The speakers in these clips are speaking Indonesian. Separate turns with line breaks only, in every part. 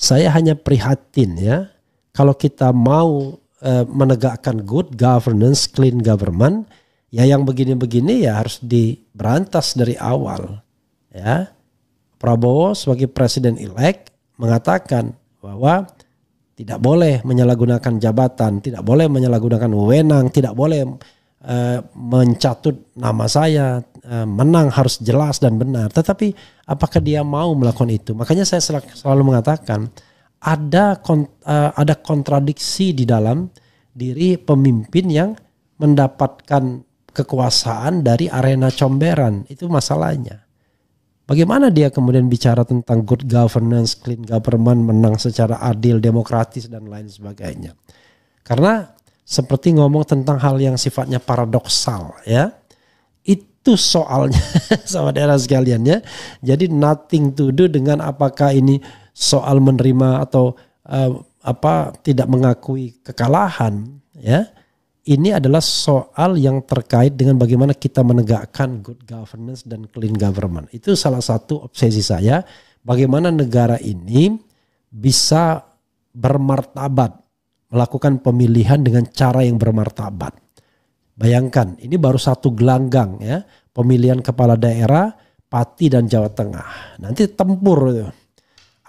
Saya hanya prihatin ya, kalau kita mau menegakkan good governance, clean government, ya yang begini-begini ya harus diberantas dari awal. Ya, Prabowo sebagai presiden elect mengatakan bahwa tidak boleh menyalahgunakan jabatan, tidak boleh menyalahgunakan wewenang, tidak boleh mencatut nama saya, menang harus jelas dan benar. Tetapi apakah dia mau melakukan itu? Makanya saya selalu mengatakan ada kontradiksi di dalam diri pemimpin yang mendapatkan kekuasaan dari arena comberan. Itu masalahnya. Bagaimana dia kemudian bicara tentang good governance, clean government, menang secara adil, demokratis dan lain sebagainya. Karena seperti ngomong tentang hal yang sifatnya paradoksal ya. Itu soalnya sama daerah sekalian ya. Jadi nothing to do dengan apakah ini soal menerima atau tidak mengakui kekalahan ya. Ini adalah soal yang terkait dengan bagaimana kita menegakkan good governance dan clean government. Itu salah satu obsesi saya. Bagaimana negara ini bisa bermartabat, melakukan pemilihan dengan cara yang bermartabat. Bayangkan, ini baru satu gelanggang ya, pemilihan kepala daerah, Pati dan Jawa Tengah. Nanti tempur itu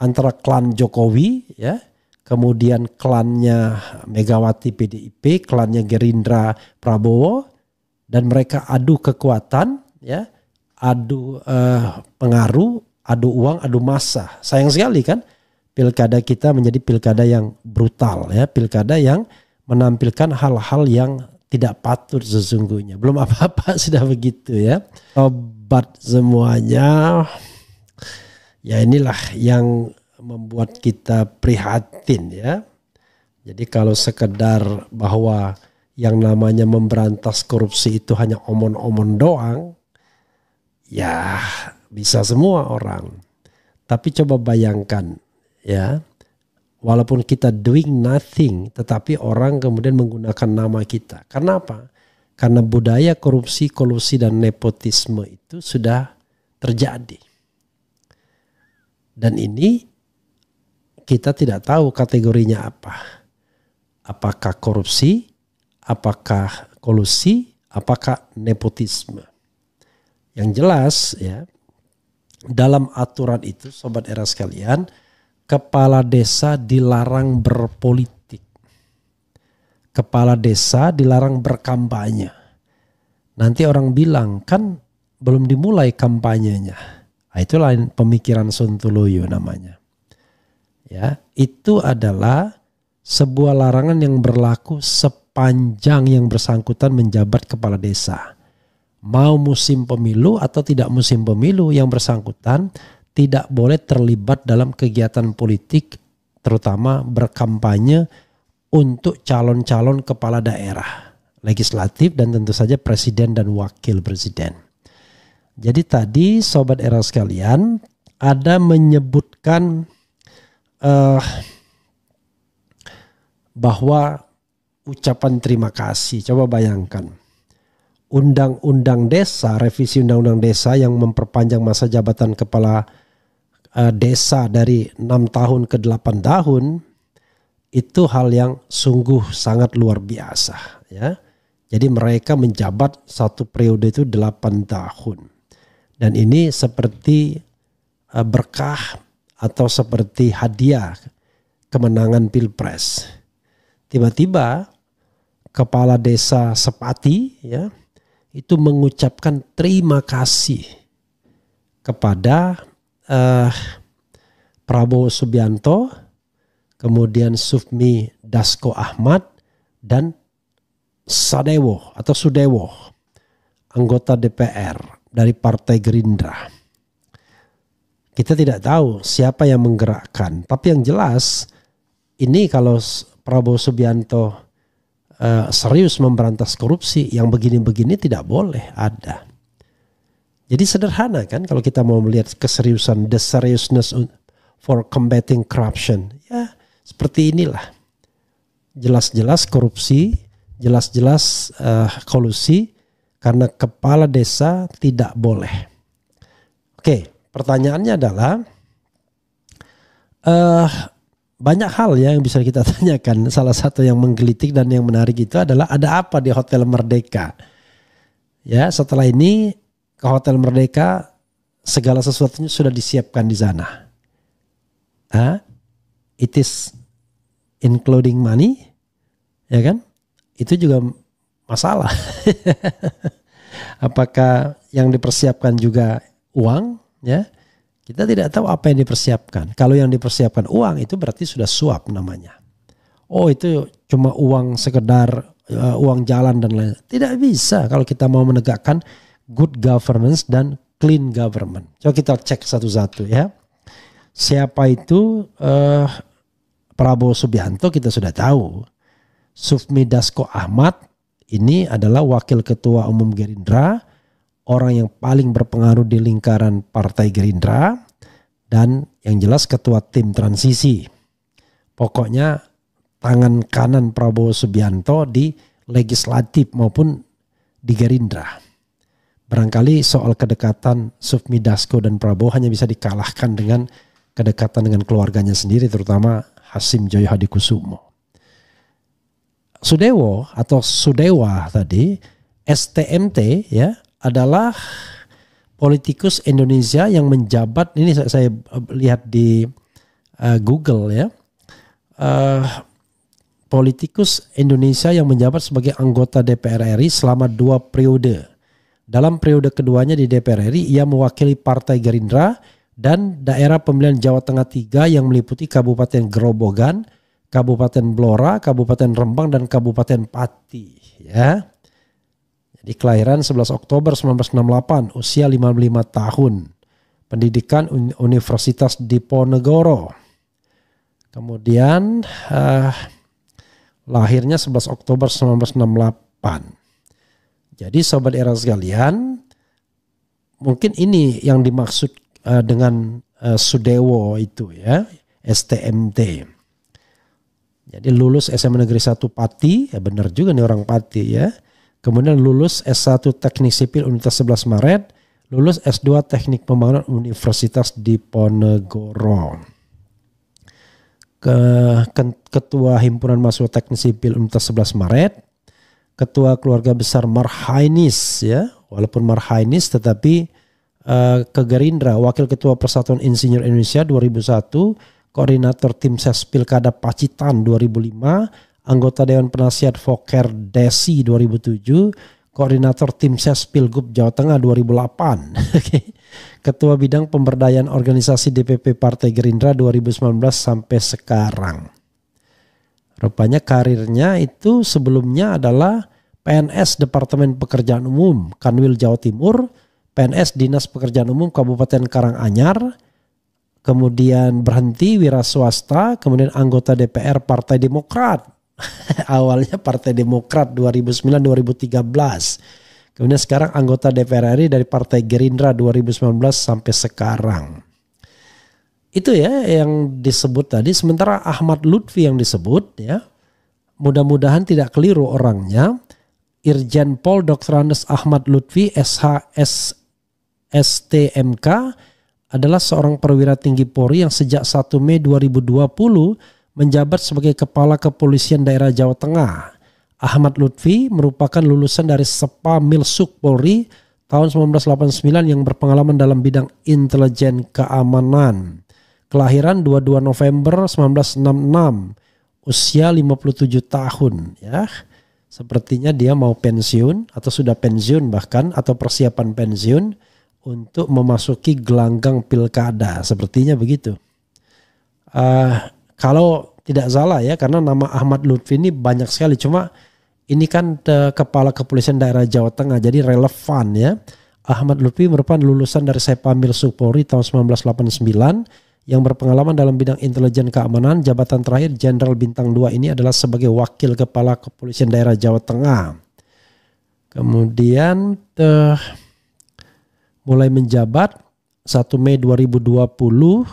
antara klan Jokowi ya, kemudian klannya Megawati PDIP, klannya Gerindra Prabowo, dan mereka adu kekuatan ya, adu pengaruh, adu uang, adu massa. Sayang sekali kan pilkada kita menjadi pilkada yang brutal ya, pilkada yang menampilkan hal-hal yang tidak patut sesungguhnya. Belum apa-apa sudah begitu ya. Sobat semuanya, ya inilah yang membuat kita prihatin ya. Jadi kalau sekedar bahwa yang namanya memberantas korupsi itu hanya omon-omon doang, ya bisa semua orang. Tapi coba bayangkan ya, walaupun kita doing nothing, tetapi orang kemudian menggunakan nama kita. Karena apa? Karena budaya korupsi, kolusi dan nepotisme itu sudah terjadi. Dan ini kita tidak tahu kategorinya apa. Apakah korupsi, apakah kolusi, apakah nepotisme. Yang jelas ya, dalam aturan itu sobat era sekalian, kepala desa dilarang berpolitik. Kepala desa dilarang berkampanye. Nanti orang bilang kan belum dimulai kampanyenya. Nah, itu lain pemikiran Sontoloyo namanya. Ya, itu adalah sebuah larangan yang berlaku sepanjang yang bersangkutan menjabat kepala desa. Mau musim pemilu atau tidak musim pemilu, yang bersangkutan tidak boleh terlibat dalam kegiatan politik, terutama berkampanye untuk calon-calon kepala daerah, legislatif dan tentu saja presiden dan wakil presiden. Jadi tadi sobat era sekalian ada menyebutkan bahwa ucapan terima kasih. Coba bayangkan. Undang-undang desa, revisi undang-undang desa yang memperpanjang masa jabatan kepala desa dari 6 tahun ke 8 tahun, itu hal yang sungguh sangat luar biasa ya. Jadi mereka menjabat satu periode itu 8 tahun. Dan ini seperti berkah atau seperti hadiah kemenangan pilpres. Tiba-tiba kepala desa Sepati ya, itu mengucapkan terima kasih kepada Prabowo Subianto, kemudian Sufmi Dasko Ahmad dan Sadewo atau Sudewo, anggota DPR dari Partai Gerindra. Kita tidak tahu siapa yang menggerakkan, tapi yang jelas ini kalau Prabowo Subianto serius memberantas korupsi, yang begini-begini tidak boleh ada. Jadi sederhana kan kalau kita mau melihat keseriusan, the seriousness for combating corruption. Ya seperti inilah. Jelas-jelas korupsi, jelas-jelas kolusi, karena kepala desa tidak boleh. Oke, pertanyaannya adalah banyak hal ya yang bisa kita tanyakan. Salah satu yang menggelitik dan yang menarik itu adalah ada apa di Hotel Merdeka. Ya, setelah ini ke Hotel Merdeka segala sesuatunya sudah disiapkan di sana. It is including money, ya kan? Itu juga masalah. Apakah yang dipersiapkan juga uang? Ya, kita tidak tahu apa yang dipersiapkan. Kalau yang dipersiapkan uang itu berarti sudah suap namanya. Oh, itu cuma uang sekedar uang jalan dan lain. Tidak bisa kalau kita mau menegakkan good governance dan clean government. Coba kita cek satu-satu ya. Siapa itu Prabowo Subianto kita sudah tahu. Sufmi Dasko Ahmad ini adalah wakil ketua umum Gerindra, orang yang paling berpengaruh di lingkaran Partai Gerindra, dan yang jelas ketua tim transisi. Pokoknya tangan kanan Prabowo Subianto di legislatif maupun di Gerindra. Barangkali soal kedekatan Sufmi Dasko dan Prabowo hanya bisa dikalahkan dengan kedekatan dengan keluarganya sendiri, terutama Hasim Joyo Hadikusumo. Sudewo atau Sudewa tadi, STMT ya, adalah politikus Indonesia yang menjabat, ini saya lihat di Google ya, politikus Indonesia yang menjabat sebagai anggota DPR RI selama 2 periode. Dalam periode keduanya di DPR RI, ia mewakili Partai Gerindra dan daerah pemilihan Jawa Tengah 3 yang meliputi Kabupaten Grobogan, Kabupaten Blora, Kabupaten Rembang, dan Kabupaten Pati. Ya. Jadi kelahiran 11 Oktober 1968, usia 55 tahun. Pendidikan Universitas Diponegoro. Kemudian lahirnya 11 Oktober 1968. Jadi sobat era sekalian, mungkin ini yang dimaksud dengan Sudewo itu ya, STMT. Jadi lulus SMA Negeri 1 Pati, ya benar juga nih orang Pati ya. Kemudian lulus S1 Teknik Sipil Universitas 11 Maret, lulus S2 Teknik Pembangunan Universitas Diponegoro. Ketua Himpunan Mahasiswa Teknik Sipil Universitas 11 Maret, Ketua Keluarga Besar Marhainis ya, walaupun Marhainis tetapi ke Gerindra, Wakil Ketua Persatuan Insinyur Indonesia 2001, Koordinator Tim Ses Pilkada Pacitan 2005, Anggota Dewan Penasihat Fokker Desi 2007, Koordinator Tim Ses Pilgub Jawa Tengah 2008. Ketua Bidang Pemberdayaan Organisasi DPP Partai Gerindra 2019 sampai sekarang. Rupanya karirnya itu sebelumnya adalah PNS Departemen Pekerjaan Umum Kanwil Jawa Timur, PNS Dinas Pekerjaan Umum Kabupaten Karanganyar, kemudian berhenti wira swasta, kemudian anggota DPR Partai Demokrat. Awalnya Partai Demokrat 2009-2013. Kemudian sekarang anggota DPR RI dari Partai Gerindra 2019 sampai sekarang. Itu ya yang disebut tadi. Sementara Ahmad Lutfi yang disebut ya, mudah-mudahan tidak keliru orangnya. Irjen Pol Dr. Andes Ahmad Lutfi SHS STMK adalah seorang perwira tinggi Polri yang sejak 1 Mei 2020 menjabat sebagai Kepala Kepolisian Daerah Jawa Tengah. Ahmad Lutfi merupakan lulusan dari Sepa Milsuk Polri tahun 1989 yang berpengalaman dalam bidang intelijen keamanan. Kelahiran 22 November 1966, usia 57 tahun ya. Sepertinya dia mau pensiun atau sudah pensiun bahkan atau persiapan pensiun untuk memasuki gelanggang pilkada, sepertinya begitu. Kalau tidak salah ya, karena nama Ahmad Lutfi ini banyak sekali, cuma ini kan Kepala Kepolisian Daerah Jawa Tengah, jadi relevan ya. Ahmad Lutfi merupakan lulusan dari Sepa Milsuk Polri tahun 1989 yang berpengalaman dalam bidang intelijen keamanan. Jabatan terakhir Jenderal Bintang 2 ini adalah sebagai Wakil Kepala Kepolisian Daerah Jawa Tengah. Kemudian mulai menjabat 1 Mei 2020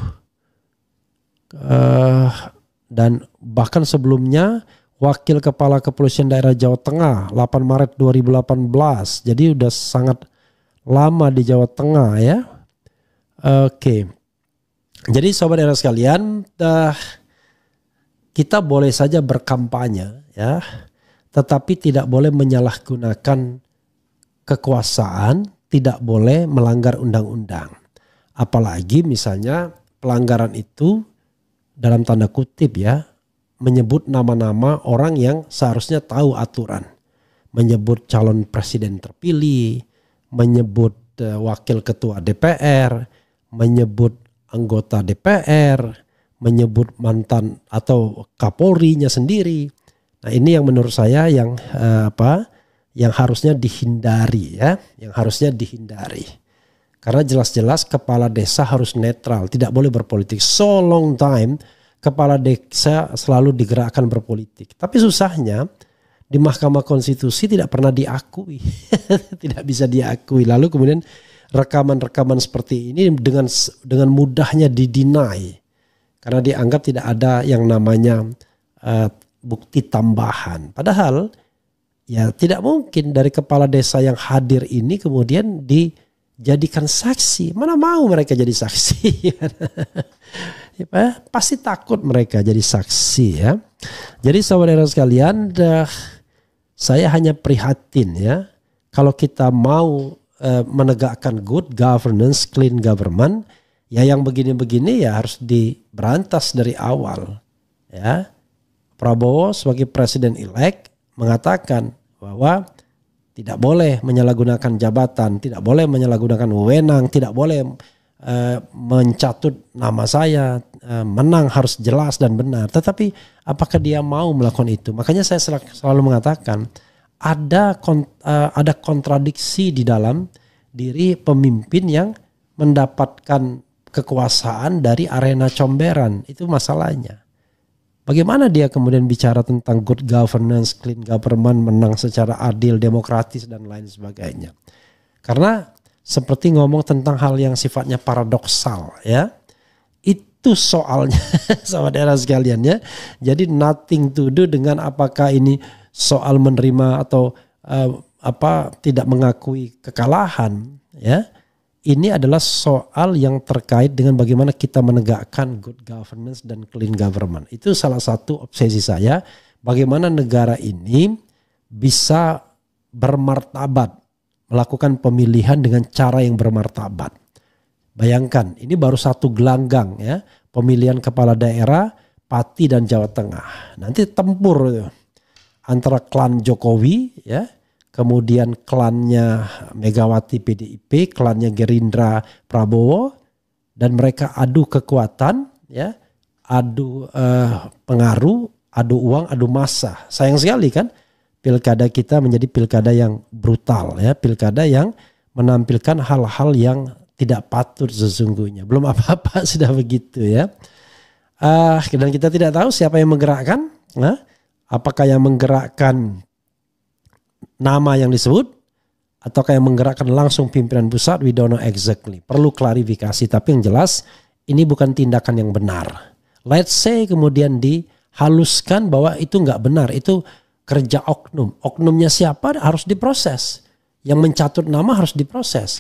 dan bahkan sebelumnya Wakil Kepala Kepolisian Daerah Jawa Tengah 8 Maret 2018. Jadi udah sangat lama di Jawa Tengah ya. Oke. Jadi sobat daerah sekalian, kita boleh saja berkampanye ya, tetapi tidak boleh menyalahgunakan kekuasaan, tidak boleh melanggar undang-undang. Apalagi misalnya pelanggaran itu dalam tanda kutip ya, menyebut nama-nama orang yang seharusnya tahu aturan. Menyebut calon presiden terpilih, menyebut wakil ketua DPR, menyebut anggota DPR, menyebut mantan atau Kapolrinya sendiri. Nah, ini yang menurut saya yang yang harusnya dihindari ya, yang harusnya dihindari. Karena jelas-jelas kepala desa harus netral, tidak boleh berpolitik. So long time kepala desa selalu digerakkan berpolitik. Tapi susahnya di Mahkamah Konstitusi tidak pernah diakui. Tidak bisa diakui. Lalu kemudian rekaman-rekaman seperti ini dengan mudahnya didinai. Karena dianggap tidak ada yang namanya bukti tambahan. Padahal ya tidak mungkin dari kepala desa yang hadir ini kemudian dijadikan saksi. Mana mau mereka jadi saksi. Pasti takut mereka jadi saksi ya. Jadi saudara sekalian, saya hanya prihatin ya. Kalau kita mau menegakkan good governance, clean government, ya yang begini-begini ya harus diberantas dari awal. Ya, Prabowo sebagai presiden elect mengatakan bahwa tidak boleh menyalahgunakan jabatan, tidak boleh menyalahgunakan wewenang, tidak boleh mencatut nama saya, menang harus jelas dan benar. Tetapi apakah dia mau melakukan itu? Makanya saya selalu mengatakan ada kontradiksi di dalam diri pemimpin yang mendapatkan kekuasaan dari arena comberan. Itu masalahnya. Bagaimana dia kemudian bicara tentang good governance, clean government, menang secara adil, demokratis dan lain sebagainya. Karena seperti ngomong tentang hal yang sifatnya paradoksal ya. Itu soalnya saudara sekalian ya. Jadi nothing to do dengan apakah ini soal menerima atau tidak mengakui kekalahan ya. Ini adalah soal yang terkait dengan bagaimana kita menegakkan good governance dan clean government. Itu salah satu obsesi saya. Bagaimana negara ini bisa bermartabat, melakukan pemilihan dengan cara yang bermartabat. Bayangkan, ini baru satu gelanggang ya, pemilihan kepala daerah, Pati dan Jawa Tengah. Nanti tempur antara klan Jokowi ya, kemudian klannya Megawati PDIP, klannya Gerindra Prabowo, dan mereka adu kekuatan ya, adu pengaruh, adu uang, adu massa. Sayang sekali kan pilkada kita menjadi pilkada yang brutal ya, pilkada yang menampilkan hal-hal yang tidak patut sesungguhnya. Belum apa-apa sudah begitu ya. Dan kita tidak tahu siapa yang menggerakkan. Nah, apakah yang menggerakkan nama yang disebut ataukah yang menggerakkan langsung pimpinan pusat? We don't know exactly. Perlu klarifikasi, tapi yang jelas ini bukan tindakan yang benar. Let's say kemudian dihaluskan bahwa itu nggak benar, itu kerja oknum. Oknumnya siapa harus diproses. Yang mencatut nama harus diproses.